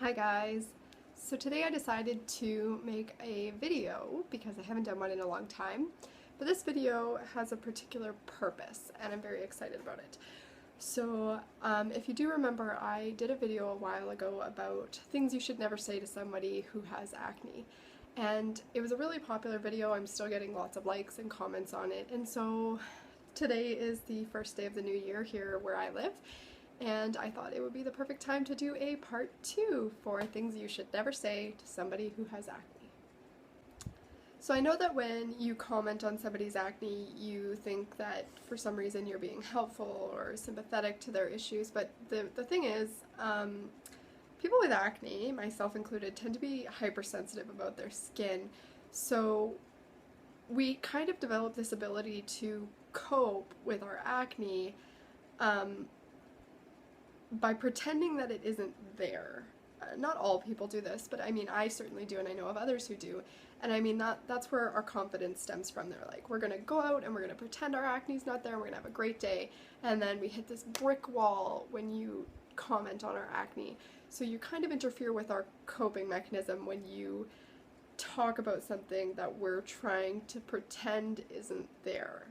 Hi guys! So today I decided to make a video because I haven't done one in a long time, but this video has a particular purpose and I'm very excited about it. So if you do remember, I did a video a while ago about things you should never say to somebody who has acne, and it was a really popular video. I'm still getting lots of likes and comments on it, and so today is the first day of the new year here where I live, and I thought it would be the perfect time to do a part 2 for things you should never say to somebody who has acne. So I know that when you comment on somebody's acne, you think that for some reason you're being helpful or sympathetic to their issues, but the thing is, people with acne, myself included, tend to be hypersensitive about their skin, so we kind of develop this ability to cope with our acne by pretending that it isn't there. Not all people do this, but I mean, I certainly do, and I know of others who do. And I mean, that's where our confidence stems from. They're like, we're gonna go out and we're gonna pretend our acne's not there, and we're gonna have a great day. And then we hit this brick wall when you comment on our acne. So you kind of interfere with our coping mechanism when you talk about something that we're trying to pretend isn't there.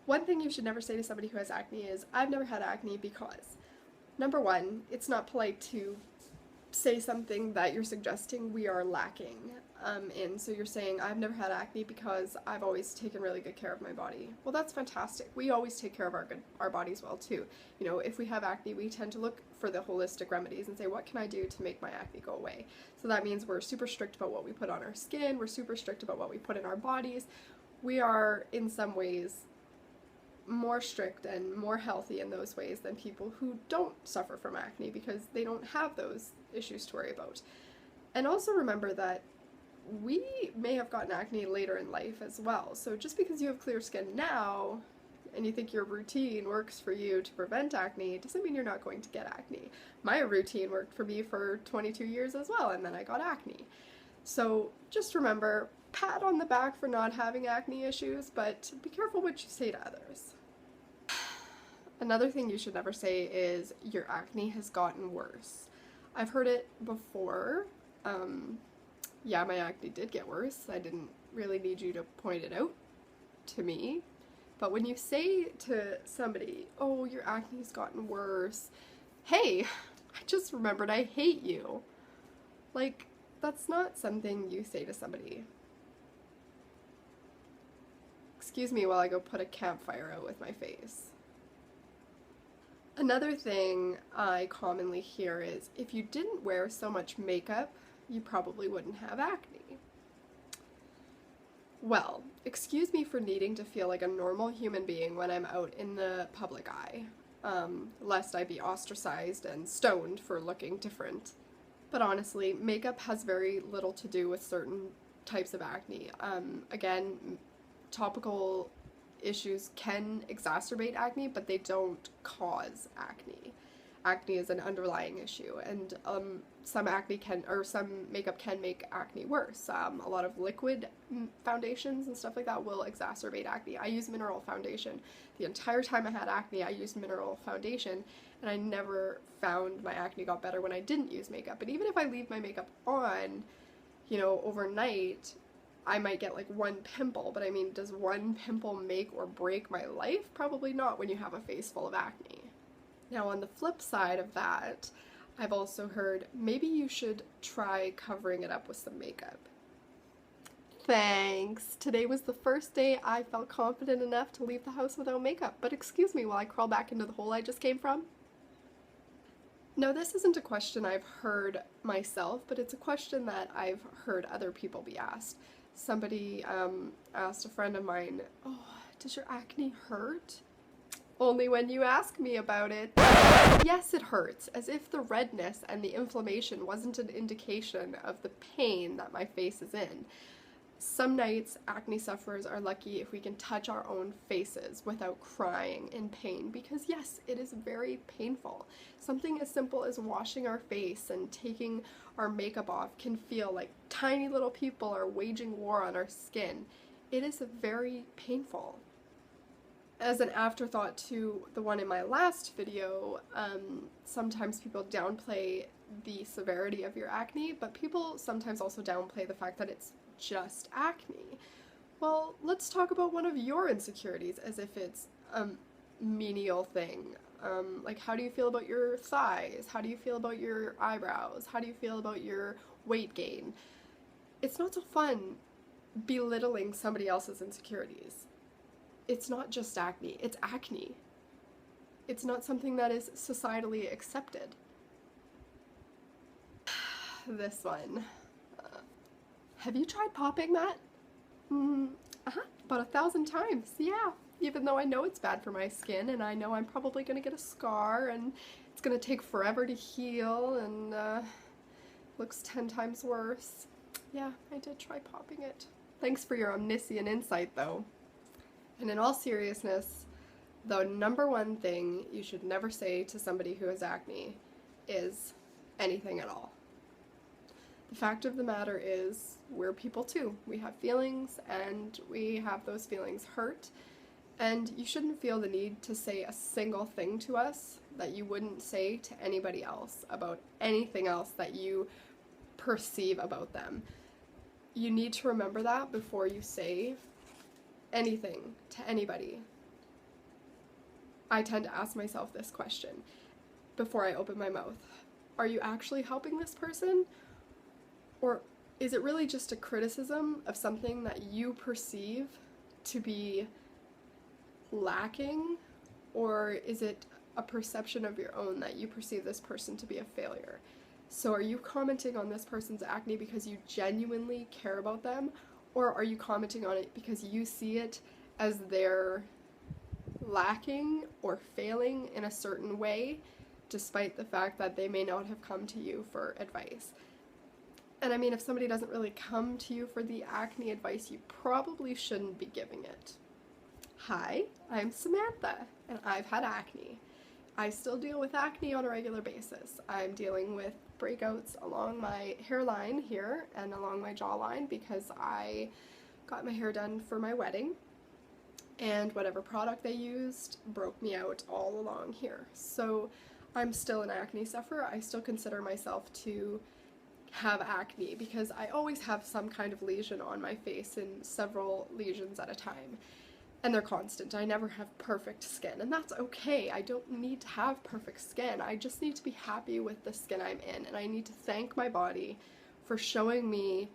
One thing you should never say to somebody who has acne is, I've never had acne, because, number one, it's not polite to say something that you're suggesting we are lacking in. So you're saying, I've never had acne because I've always taken really good care of my body. Well, that's fantastic. We always take care of our bodies well too. You know, if we have acne, we tend to look for the holistic remedies and say, what can I do to make my acne go away? So that means we're super strict about what we put on our skin. We're super strict about what we put in our bodies. We are, in some ways, more strict and more healthy in those ways than people who don't suffer from acne, because they don't have those issues to worry about. And also remember that we may have gotten acne later in life as well. So just because you have clear skin now and you think your routine works for you to prevent acne doesn't mean you're not going to get acne. My routine worked for me for 22 years as well, and then I got acne. So just remember, pat on the back for not having acne issues, but be careful what you say to others. Another thing you should never say is, your acne has gotten worse. I've heard it before. Yeah, my acne did get worse. I didn't really need you to point it out to me. But when you say to somebody, oh, your acne's gotten worse, hey, I just remembered I hate you. Like, that's not something you say to somebody. Excuse me while I go put a campfire out with my face. Another thing I commonly hear is, if you didn't wear so much makeup, you probably wouldn't have acne. Well, excuse me for needing to feel like a normal human being when I'm out in the public eye, lest I be ostracized and stoned for looking different. But honestly, makeup has very little to do with certain types of acne. Again, topical issues can exacerbate acne, but they don't cause acne. Acne is an underlying issue, and some makeup can make acne worse. A lot of liquid foundations and stuff like that will exacerbate acne. I use mineral foundation. The entire time I had acne, I used mineral foundation, and I never found my acne got better when I didn't use makeup. And even if I leave my makeup on, you know, overnight, I might get like one pimple, but I mean, does one pimple make or break my life? Probably not when you have a face full of acne. Now, on the flip side of that, I've also heard maybe you should try covering it up with some makeup. Thanks! Today was the first day I felt confident enough to leave the house without makeup, but excuse me while I crawl back into the hole I just came from. Now, this isn't a question I've heard myself, but it's a question that I've heard other people be asked. Somebody asked a friend of mine, oh, does your acne hurt? Only when you ask me about it. Yes, it hurts, as if the redness and the inflammation wasn't an indication of the pain that my face is in. Some nights, acne sufferers are lucky if we can touch our own faces without crying in pain, because yes, it is very painful. Something as simple as washing our face and taking our makeup off can feel like tiny little people are waging war on our skin. It is very painful. As an afterthought to the one in my last video, sometimes people downplay the severity of your acne, but people sometimes also downplay the fact that it's just acne. Well, let's talk about one of your insecurities as if it's a menial thing. Like, how do you feel about your thighs? How do you feel about your eyebrows? How do you feel about your weight gain? It's not so fun belittling somebody else's insecurities. It's not just acne, it's acne. It's not something that is societally accepted. This one. Have you tried popping that? About 1,000 times, yeah. Even though I know it's bad for my skin, and I know I'm probably gonna get a scar, and it's gonna take forever to heal, and looks 10 times worse. Yeah, I did try popping it. Thanks for your omniscient insight, though. And in all seriousness, the number one thing you should never say to somebody who has acne is anything at all. The fact of the matter is, we're people too. We have feelings, and we have those feelings hurt, and you shouldn't feel the need to say a single thing to us that you wouldn't say to anybody else about anything else that you perceive about them. You need to remember that before you say anything to anybody. I tend to ask myself this question before I open my mouth. Are you actually helping this person? Or is it really just a criticism of something that you perceive to be lacking? Or is it a perception of your own that you perceive this person to be a failure? So are you commenting on this person's acne because you genuinely care about them? Or are you commenting on it because you see it as they're lacking or failing in a certain way, despite the fact that they may not have come to you for advice? And I mean, if somebody doesn't really come to you for the acne advice, you probably shouldn't be giving it. Hi, I'm Samantha, and I've had acne. I still deal with acne on a regular basis. I'm dealing with breakouts along my hairline here and along my jawline because I got my hair done for my wedding, and whatever product they used broke me out all along here. So I'm still an acne sufferer. I still consider myself to have acne because I always have some kind of lesion on my face, and several lesions at a time. And they're constant. I never have perfect skin, and that's okay. I don't need to have perfect skin. I just need to be happy with the skin I'm in, and I need to thank my body for showing me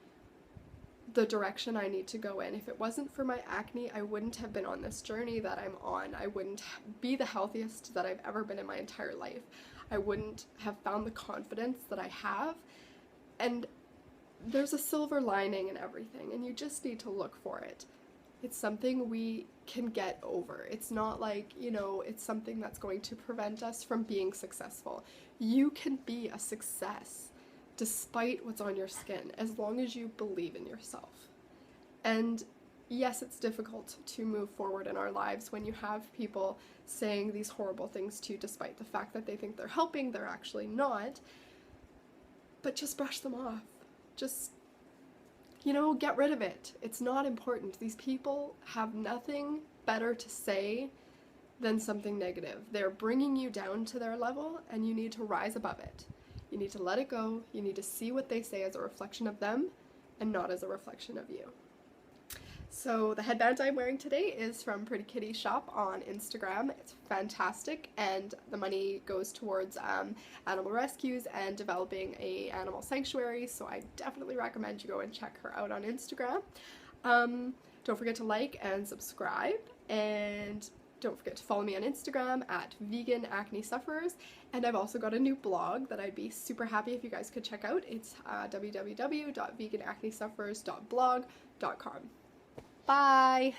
the direction I need to go in. If it wasn't for my acne, I wouldn't have been on this journey that I'm on. I wouldn't be the healthiest that I've ever been in my entire life. I wouldn't have found the confidence that I have. And there's a silver lining in everything, and you just need to look for it. It's something we can get over. It's not like, it's something that's going to prevent us from being successful. You can be a success despite what's on your skin, as long as you believe in yourself. And yes, it's difficult to move forward in our lives when you have people saying these horrible things to you, despite the fact that they think they're helping, they're actually not. But just brush them off. Just get rid of it. It's not important. These people have nothing better to say than something negative. They're bringing you down to their level, and you need to rise above it. You need to let it go. You need to see what they say as a reflection of them and not as a reflection of you. So the headband I'm wearing today is from Pretty Kitty Shop on Instagram. It's fantastic, and the money goes towards animal rescues and developing a animal sanctuary, so I definitely recommend you go and check her out on Instagram. Don't forget to like and subscribe, and don't forget to follow me on Instagram at Vegan Acne Sufferers, and I've also got a new blog that I'd be super happy if you guys could check out. It's www.veganacnesufferers.blog.com. Bye!